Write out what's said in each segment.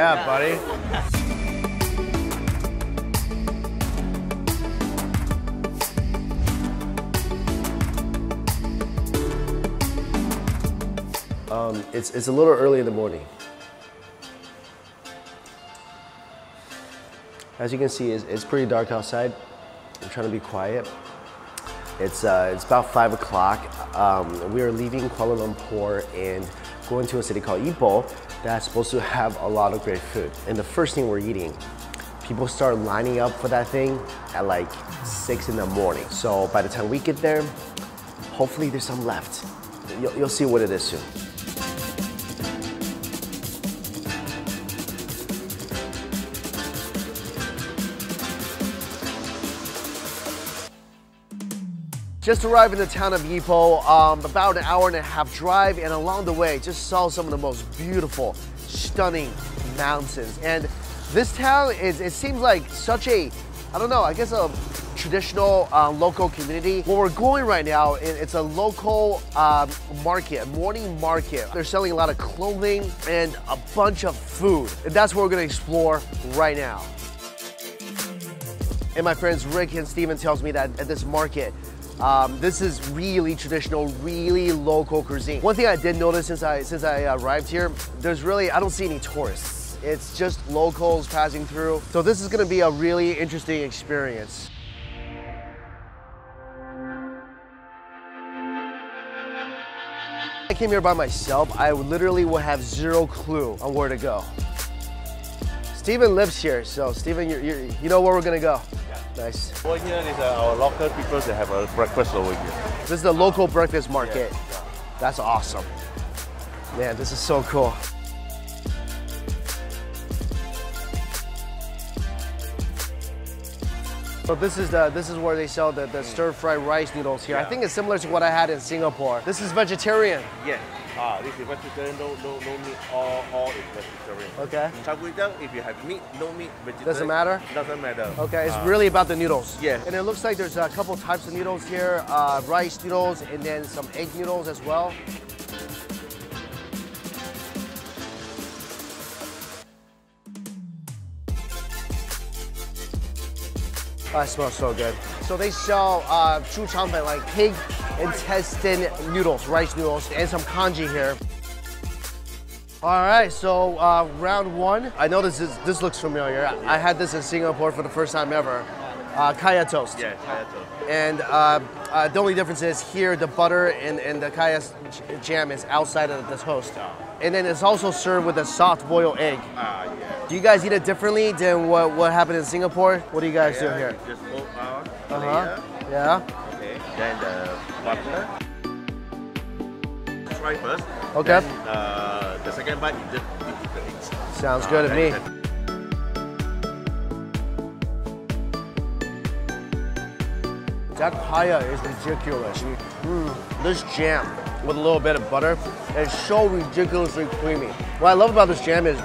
yeah, buddy. It's a little early in the morning. As you can see, it's pretty dark outside. I'm trying to be quiet. It's about 5 o'clock. We are leaving Kuala Lumpur and going to a city called怡保that's supposed to have a lot of great food. And the first thing we're eating, people start lining up for that thing at like 6 in the morning. So by the time we get there, hopefully there's some left. You'll see what it is soon. Just arrived in the town of怡保, about an hour and a half drive, and along the way, just saw some of the most beautiful, stunning mountains. And this town it seems like such a, I don't know, I guess a traditional local community. Where we're going right now, it's a local market, morning market. They're selling a lot of clothing and a bunch of food. And that's what we're gonna explore right now. And my friends Rick and Steven tells me that at this market, this is really traditional, really local cuisine. One thing I did notice since I arrived here, I don't see any tourists. It's just locals passing through. So this is gonna be a really interesting experience. I came here by myself. I literally will have zero clue on where to go. Steven lives here, so Steven, you know where we're gonna go. Nice. Over here is our local people that have a breakfast over here. This is the local breakfast market. Yeah. That's awesome. Man, this is so cool. So this is where they sell the stir-fried rice noodles here. Yeah. I think it's similar to what I had in Singapore. This is vegetarian. Yeah. This is vegetarian, no meat, all is vegetarian. Okay. Char kway teow, if you have meat, no meat, vegetarian. Doesn't matter? Doesn't matter. Okay, it's really about the noodles. Yeah. And it looks like there's a couple types of noodles here, rice noodles and then some egg noodles as well. Oh, it smells so good. So they sell chu changpan, like pig intestine noodles, rice noodles, and some kanji here. All right, so round one. I know this looks familiar. I had this in Singapore for the first time ever. Kaya toast. Yeah, kaya toast. And the only difference is here the butter and the kaya jam is outside of the toast. And then it's also served with a soft boiled egg. Yeah. Do you guys eat it differently than what happened in Singapore? What do you guys do here? Just put our layer. Yeah. Okay. Then the butter. Try first. Okay. Then, the second bite you just eat the eggs. Sounds good to me. That kaya is ridiculous. This jam with a little bit of butter is so ridiculously creamy. What I love about this jam is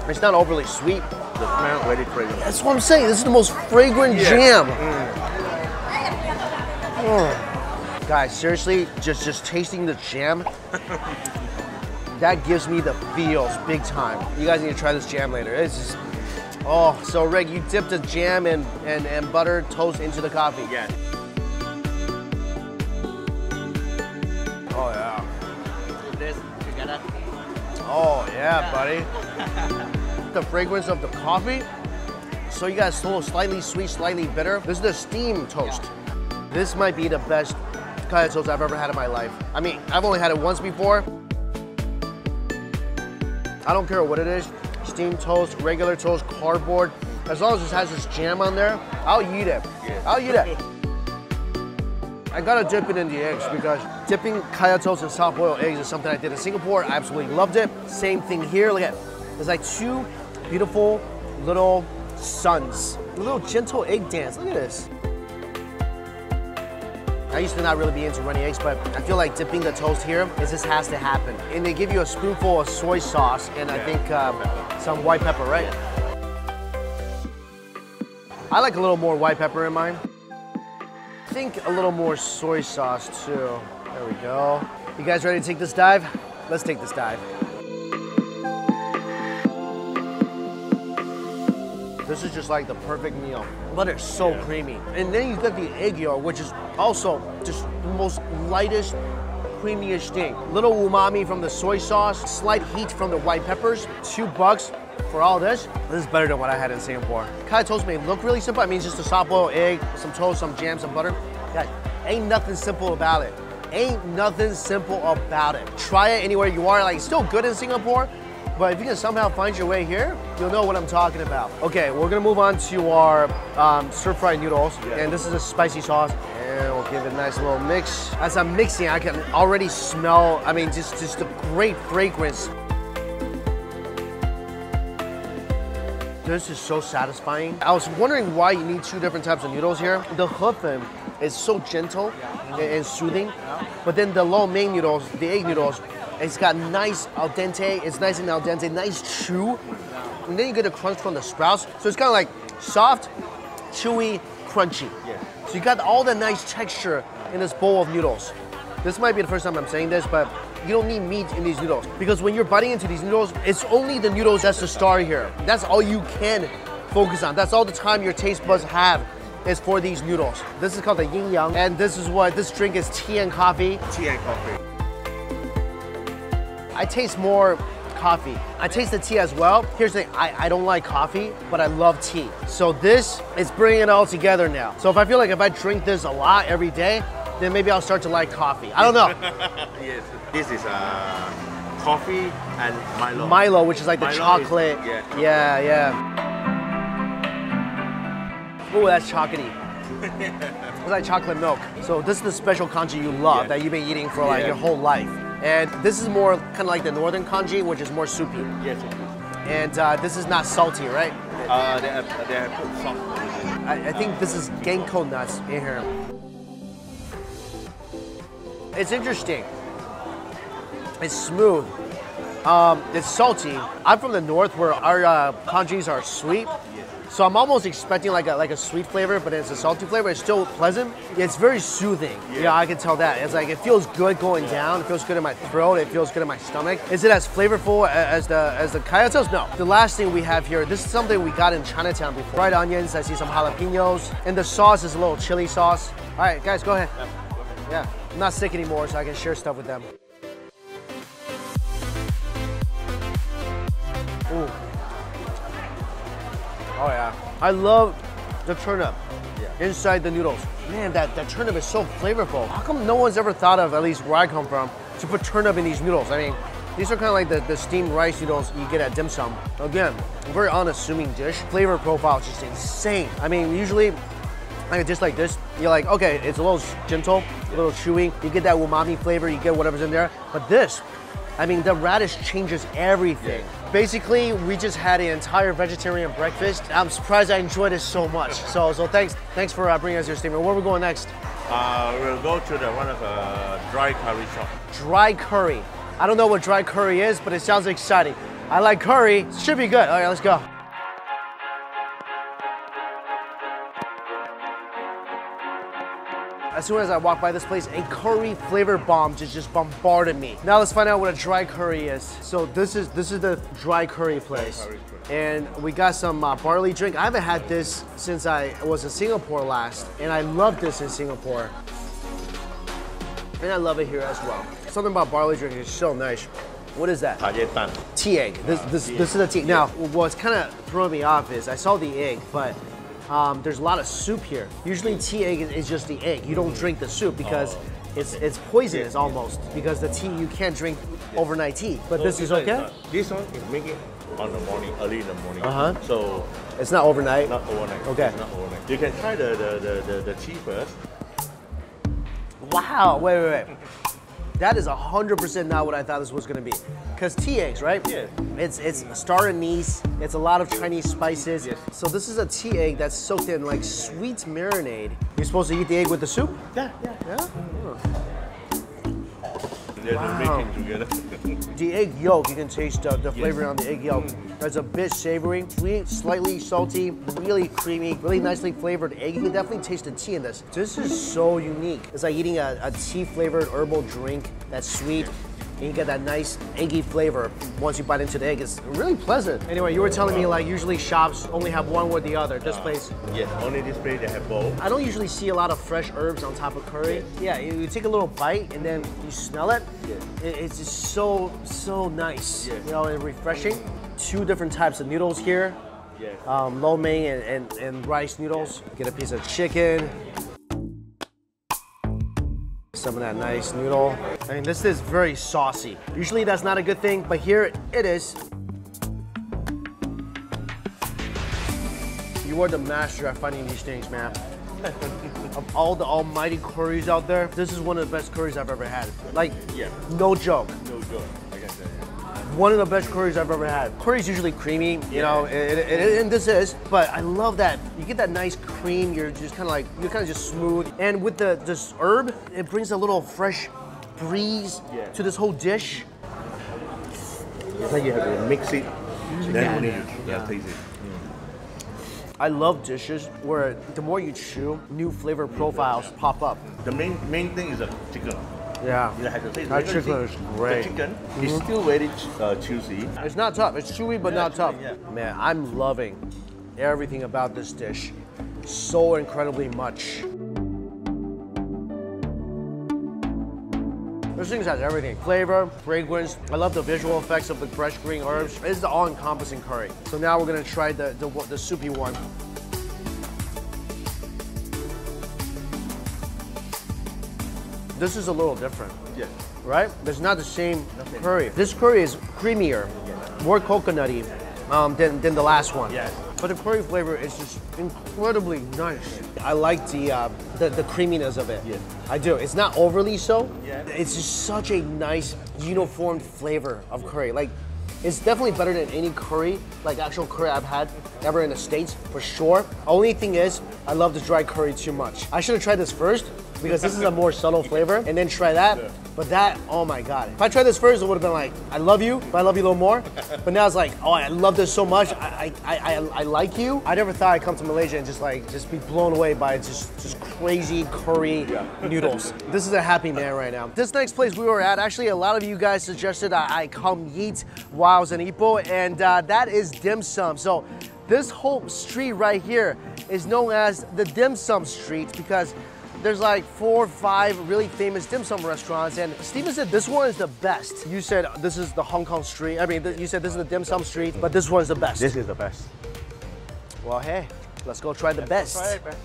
it's not overly sweet. The smell very fragrant. That's what I'm saying. This is the most fragrant jam. Guys, seriously, just tasting the jam, that gives me the feels big time. You guys need to try this jam later. It's just, oh, so Rick, you dipped the jam and butter toast into the coffee. Yeah. Oh yeah. Put this together. Oh yeah, buddy. The fragrance of the coffee. So you guys slightly sweet, slightly bitter. This is the steam toast. This might be the best kaya toast I've ever had in my life. I mean, I've only had it once before. I don't care what it is. Steam toast, regular toast, cardboard. As long as it has this jam on there, I'll eat it. Yeah. I'll eat it. I gotta dip it in the eggs because dipping kaya toast in soft boiled eggs is something I did in Singapore. I absolutely loved it. Same thing here. Look at, there's like two beautiful little suns. A little gentle egg dance. Look at this. I used to not really be into runny eggs, but I feel like dipping the toast here this has to happen. And they give you a spoonful of soy sauce and I think some white pepper, right? I like a little more white pepper in mine. I think a little more soy sauce too. There we go. You guys ready to take this dive? Let's take this dive. This is just like the perfect meal. Butter is so creamy. And then you get the egg yolk, which is also just the most lightest, creamiest thing. Little umami from the soy sauce, slight heat from the white peppers. $2 for all this. This is better than what I had in Singapore. Kai toast may look really simple. I mean, just a soft-boiled egg, some toast, some jam, some butter. Guys, ain't nothing simple about it. Ain't nothing simple about it. Try it anywhere you are. Like, it's still good in Singapore, but if you can somehow find your way here, you'll know what I'm talking about. Okay, we're gonna move on to our stir-fried noodles, and this is a spicy sauce, and we'll give it a nice little mix. As I'm mixing, I can already smell, I mean, just a great fragrance. This is so satisfying. I was wondering why you need 2 different types of noodles here. The Hefeng is so gentle and soothing, but then the lo mein noodles, the egg noodles, it's got nice al dente, it's nice and al dente, nice chew, and then you get the crunch from the sprouts. So it's kind of like soft, chewy, crunchy. Yeah. So you got all the nice texture in this bowl of noodles. This might be the first time I'm saying this, but you don't need meat in these noodles, because when you're biting into these noodles, it's only the noodles that's the star here. That's all you can focus on. That's all the time your taste buds have is for these noodles. This is called the Yin Yang, and this is what this drink is: tea and coffee. Tea and coffee. I taste more coffee. I taste the tea as well. Here's the thing, I don't like coffee, but I love tea. So this is bringing it all together now. So if I feel like if I drink this a lot every day, then maybe I'll start to like coffee. I don't know. Yes, this is coffee and Milo. Milo, which is like the Milo chocolate. is, Yeah. Oh, that's chocolatey. It's like chocolate milk. So this is the special congee you love that you've been eating for like your whole life. And this is more kind of like the northern congee, which is more soupy. Yes. And this is not salty, right? They have put salt. I think this is ginkgo nuts in here. It's interesting. It's smooth. It's salty. I'm from the north where our congees are sweet. So I'm almost expecting like a sweet flavor, but it's a salty flavor. It's still pleasant. It's very soothing. Yeah, I can tell that. It's like, it feels good going down. It feels good in my throat. It feels good in my stomach. Is it as flavorful as the kaya toast? No. The last thing we have here, this is something we got in Chinatown before. Fried onions, I see some jalapenos, and the sauce is a little chili sauce. All right, guys, go ahead. Yeah, I'm not sick anymore, so I can share stuff with them. Ooh. Oh yeah. I love the turnip inside the noodles. Man, that turnip is so flavorful. How come no one's ever thought of, at least where I come from, to put turnip in these noodles? I mean, these are kind of like the steamed rice noodles you get at dim sum. Again, a very unassuming dish. Flavor profile is just insane. I mean, usually, like a dish like this, you're like, okay, it's a little gentle, a little chewy. You get that umami flavor, you get whatever's in there. But this, I mean, the radish changes everything. Basically, we just had an entire vegetarian breakfast. I'm surprised I enjoyed it so much. So thanks for bringing us your statement. Where are we going next? We'll go to one of the dry curry shop. Dry curry. I don't know what dry curry is, but it sounds exciting. I like curry. Should be good. All right, let's go. As soon as I walked by this place, a curry flavor bomb just bombarded me. Now let's find out what a dry curry is. So this is the dry curry place. And we got some barley drink. I haven't had this since I was in Singapore last, and I love this in Singapore. And I love it here as well. Something about barley drink is so nice. What is that? Tea egg. This is a tea. Now, what's kind of throwing me off is I saw the egg, but there's a lot of soup here. Usually tea egg is just the egg. You don't drink the soup because it's poisonous almost, because the tea, you can't drink overnight tea. But this is okay? This one is making on the morning, early in the morning. So it's not overnight? Not overnight. Okay. It's not overnight. You can try the tea first. Wow, wait. That is 100% not what I thought this was gonna be. Because tea eggs, right? Yeah. It's star anise, it's a lot of Chinese spices. Yes. So this is a tea egg that's soaked in like sweet marinade. You're supposed to eat the egg with the soup? Yeah. Oh. They're Wow. making together. The egg yolk, you can taste the flavor on the egg yolk. It's a bit savory, sweet, slightly salty, really creamy, really nicely flavored egg. You can definitely taste the tea in this. This is so unique. It's like eating a tea flavored herbal drink that's sweet. and you get that nice eggy flavor. Once you bite into the egg, it's really pleasant. Anyway, you were telling me like usually shops only have one or the other. This place, Yes, only this place they have both. I don't usually see a lot of fresh herbs on top of curry. Yeah, you take a little bite and then you smell it. It's just so nice. You know, and refreshing. Two different types of noodles here. Yes. Lo mein and rice noodles. Get a piece of chicken. Some of that nice noodle. I mean, this is very saucy. Usually that's not a good thing, but here it is. You are the master at finding these things, man. Of all the almighty curries out there, this is one of the best curries I've ever had. Like, no joke. No joke. I can say that. One of the best curries I've ever had. Curry's usually creamy, you know, and this is, but I love that. You get that nice cream, you're just kind of like, you're kind of just smooth. And with this herb, it brings a little fresh breeze to this whole dish. It's like you have to mix it, then only you taste it. I love dishes where the more you chew, new flavor profiles pop up. The main thing is the chicken. Yeah, You have to taste that chicken is great. The chicken is still very juicy. It's not tough. It's chewy, but not tough. Yeah. Man, I'm loving everything about this dish so incredibly much. This thing has everything. Flavor, fragrance. I love the visual effects of the fresh green herbs. It's the all-encompassing curry. So now we're gonna try the soupy one. This is a little different. Yes. Right? It's not the same curry. This curry is creamier, more coconutty than the last one. Yes. But the curry flavor is just incredibly nice. I like the creaminess of it. Yes. I do. It's not overly so. Yeah. It's just such a nice, uniform flavor of curry. Like, it's definitely better than any curry, like actual curry I've had ever in the States, for sure. Only thing is, I love the dry curry too much. I should have tried this first, because this is a more subtle flavor, and then try that. But that, oh my God. If I tried this first, it would have been like, I love you, but I love you a little more. But now it's like, oh, I love this so much, I like you. I never thought I'd come to Malaysia and just be blown away by just crazy curry noodles. This is a happy man right now. This next place we were at, actually a lot of you guys suggested I come eat while I was in Ipoh, and that is dim sum. So this whole street right here is known as the Dim Sum Street because there's like 4 or 5 really famous dim sum restaurants, and Steven said this one is the best. You said this is the Hong Kong street. I mean, you said this is the dim sum street, but this one is the best. This is the best. Well, hey, let's go try the best. Try it, man.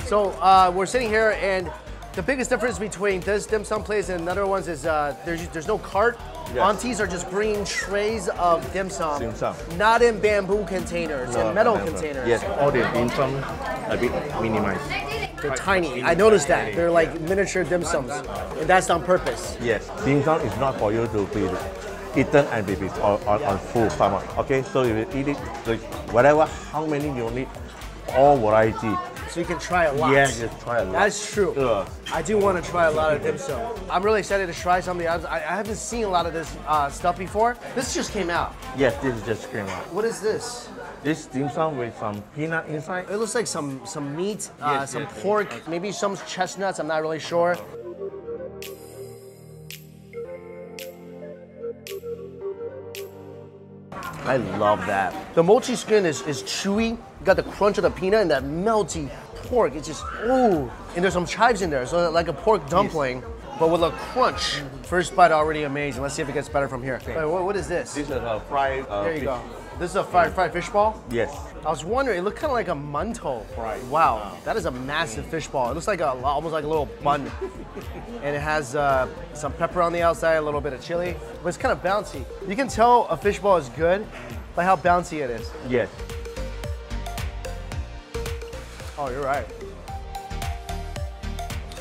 So we're sitting here, and the biggest difference between this dim sum place and other ones is there's no cart. Yes. Aunties are just bringing trays of dim sum, Dim sum. not in bamboo containers and metal containers. Yes, all the dim sum a bit minimized. They're tiny. I noticed that. They're like miniature dim sums, and that's on purpose. Yes, dim sum is not for you to be eaten and be on full stomach. Okay, so if you eat it, like whatever, how many you need, all variety. So you can try a lot. Yeah, just try a lot. That's true. I do want to try a lot of dim sum. I'm really excited to try something. I haven't seen a lot of this stuff before. This just came out. Yes, this is just came out. What is this? This dim sum with some peanut inside. It looks like some meat, Yes, some yes. pork, maybe some chestnuts. I'm not really sure. I love that. The mochi skin is chewy. You got the crunch of the peanut and that melty pork. It's just, ooh. And there's some chives in there, so like a pork dumpling, but with a crunch. First bite already amazing. Let's see if it gets better from here. Wait, what is this? This is a fried There you fish. go. This is a fried fish ball? Yes. I was wondering, it looked kind of like a mantou. Right. Wow, that is a massive fish ball. It looks like almost like a little bun. And it has some pepper on the outside, a little bit of chili, but it's kind of bouncy. You can tell a fish ball is good by how bouncy it is. Yes. Oh, you're right.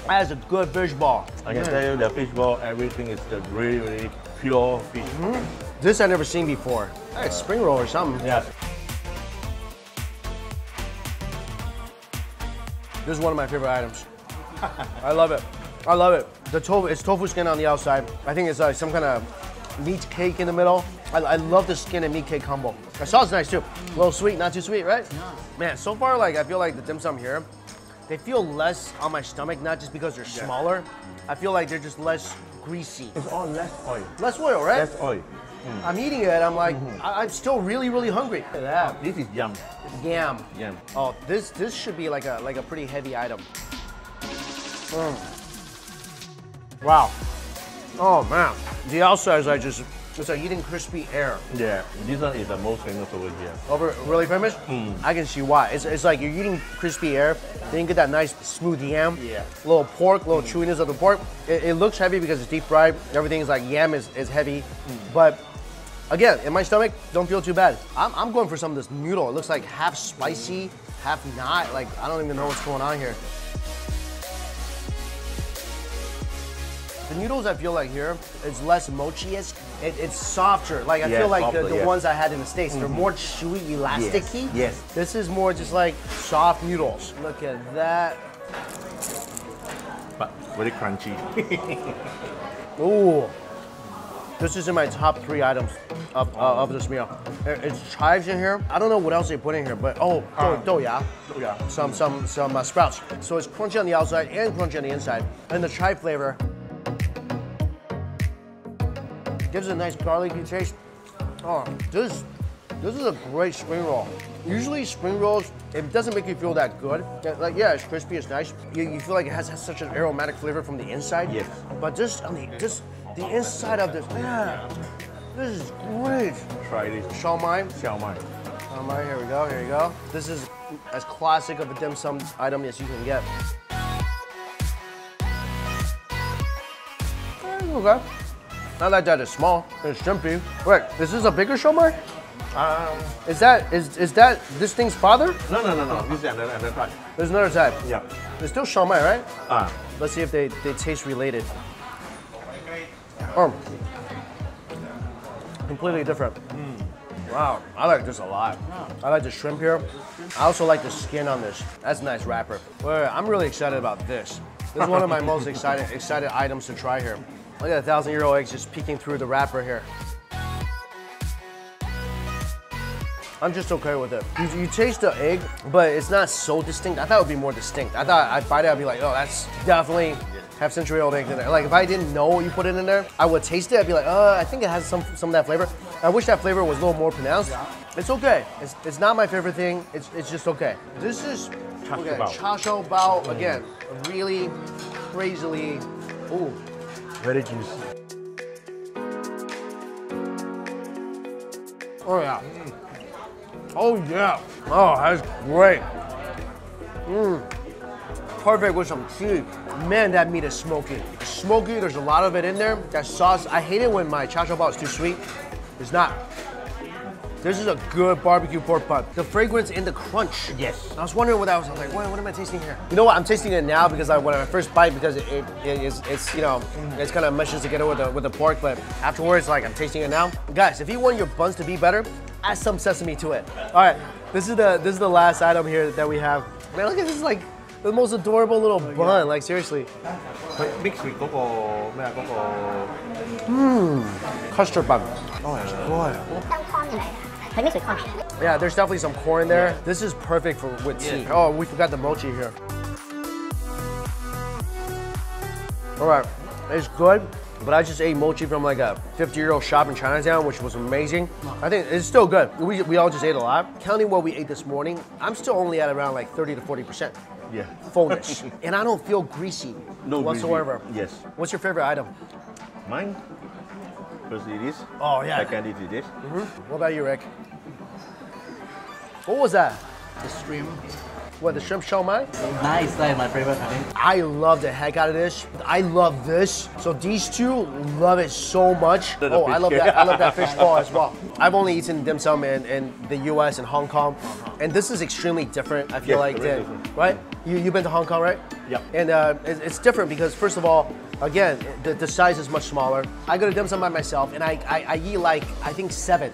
That is a good fish ball. I can tell you the fish ball, everything is the really, really pure fish. This I've never seen before. Hey, spring roll or something. Yes. This is one of my favorite items. I love it. I love it. The tofu, it's tofu skin on the outside. I think it's some kind of meat cake in the middle. I love the skin and meat cake combo. The sauce is nice too. A little sweet, not too sweet, right? Yeah. Man, so far, like I feel like the dim sum here they feel less on my stomach, not just because they're smaller. I feel like they're just less greasy. It's all less oil. Less oil, right? Less oil. I'm eating it, I'm like, I'm still really, really hungry. Look at that. This is yum. Yam. Yum. Oh, this should be like a pretty heavy item. Wow. Oh man. The outside is like it's like eating crispy air. Yeah, this one is the most famous over here. Over really famous? I can see why. It's like you're eating crispy air, then you get that nice smooth yam. Yeah. Little pork, little chewiness of the pork. It looks heavy because it's deep fried. Everything is like yam is heavy. But again, in my stomach, don't feel too bad. I'm going for some of this noodle. It looks like half spicy, half not. Like, I don't even know what's going on here. The noodles I feel like here, it's less mochi-esque. It's softer. Like I feel like softer, the ones I had in the States, they're more chewy, elasticy. Yes. This is more just like soft noodles. Look at that. But very crunchy. Ooh. This is in my top 3 items of this meal. It's chives in here. I don't know what else they put in here, but douya. Some sprouts. So it's crunchy on the outside and crunchy on the inside. And the chive flavor gives it a nice garlicky taste. Oh, this is a great spring roll. Usually spring rolls, it doesn't make you feel that good. Like, yeah, it's crispy, it's nice. You feel like it has such an aromatic flavor from the inside. Yes. But just the inside of this, yeah, this is great. Try this. Shao mai. Xiao mai. Shao mai, here we go, here you go. This is as classic of a dim sum item as you can get. Okay. Not like that it's small, it's shrimpy. Wait, is this a bigger shao mai? Is that this thing's father? No. This is another type. There's another type. Yeah. It's still shao mai, right? Let's see if they taste related. Oh. Completely different. Wow, I like this a lot. I like the shrimp here. I also like the skin on this. That's a nice wrapper. Wait, I'm really excited about this. This is one of my most excited items to try here. Look at the 1,000-year-old eggs just peeking through the wrapper here. I'm just okay with it. You taste the egg, but it's not so distinct. I thought it would be more distinct. I thought I'd bite it, I'd be like, oh, that's definitely half-century-old egg in there. Like if I didn't know what you put it in there, I would taste it. I'd be like, I think it has some of that flavor. I wish that flavor was a little more pronounced. It's okay. It's not my favorite thing. It's just okay. This is cha shou bao again. Really crazily, ooh, very juicy. Oh yeah. Oh yeah. Oh, that's great. Perfect with some cheese. Man, that meat is smoky. Smoky, there's a lot of it in there. That sauce, I hate it when my cha shou bao is too sweet. It's not. This is a good barbecue pork butt. The fragrance and the crunch. Yes. I was wondering what that was. I was like, what am I tasting here? You know what? I'm tasting it now because when I first bite, because it's you know, it's kind of meshes together with the pork, but afterwards, like I'm tasting it now. Guys, if you want your buns to be better, add some sesame to it. All right, this is the last item here that we have. Man, look at this, like the most adorable little bun. Like seriously. Mixed with cocoa. Custard bun. Oh, it's good. Yeah, there's definitely some corn in there. This is perfect with tea. Oh, we forgot the mochi here. All right, it's good, but I just ate mochi from like a 50-year-old shop in Chinatown, which was amazing. I think it's still good. We all just ate a lot. Counting what we ate this morning, I'm still only at around like 30 to 40%. Yeah. Fullness. And I don't feel greasy whatsoever. Greasy. Yes. What's your favorite item? Mine? First it is. Oh yeah. Second it is this. What about you, Rick? What was that? The shrimp. What, the shrimp shao mai? Nice, like my favorite, I think. I love the heck out of this. I love this. So these two love it so much. Oh, I love that. I love that fish ball as well. I've only eaten dim sum in the US and Hong Kong, and this is extremely different. I feel like that, right? You've been to Hong Kong, right? Yep. And it's different because first of all, again, the size is much smaller. I go to dim sum by myself, and I eat like I think 7.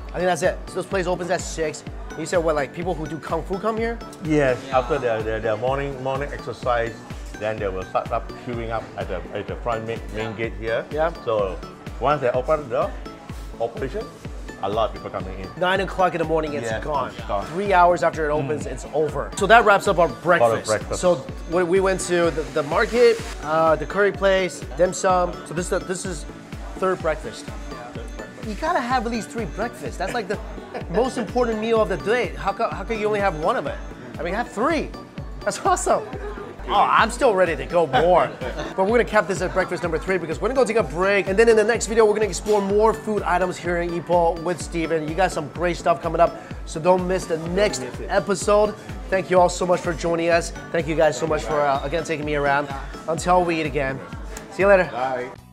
I think that's it. So this place opens at 6. You said what, like people who do kung fu come here? Yes, after their morning exercise, then they will start up queuing up at the front main gate here. Yeah. So once they open the operation, a lot of people coming in. 9 o'clock in the morning, it's Yeah, gone. it's gone. 3 hours after it opens, it's over. So that wraps up our breakfast. breakfast. So we went to the market, the curry place, dim sum. So this is third breakfast. You gotta have at least 3 breakfasts. That's like the most important meal of the day. How can you only have 1 of it? I mean, have 3. That's awesome. Oh, I'm still ready to go more. But we're gonna cap this at breakfast number 3 because we're gonna go take a break. And then in the next video, we're gonna explore more food items here in Ipoh with Steven. You got some great stuff coming up, so don't miss the next episode. Thank you all so much for joining us. Thank you guys so much for, again, taking me around. Until we eat again. See you later. Bye.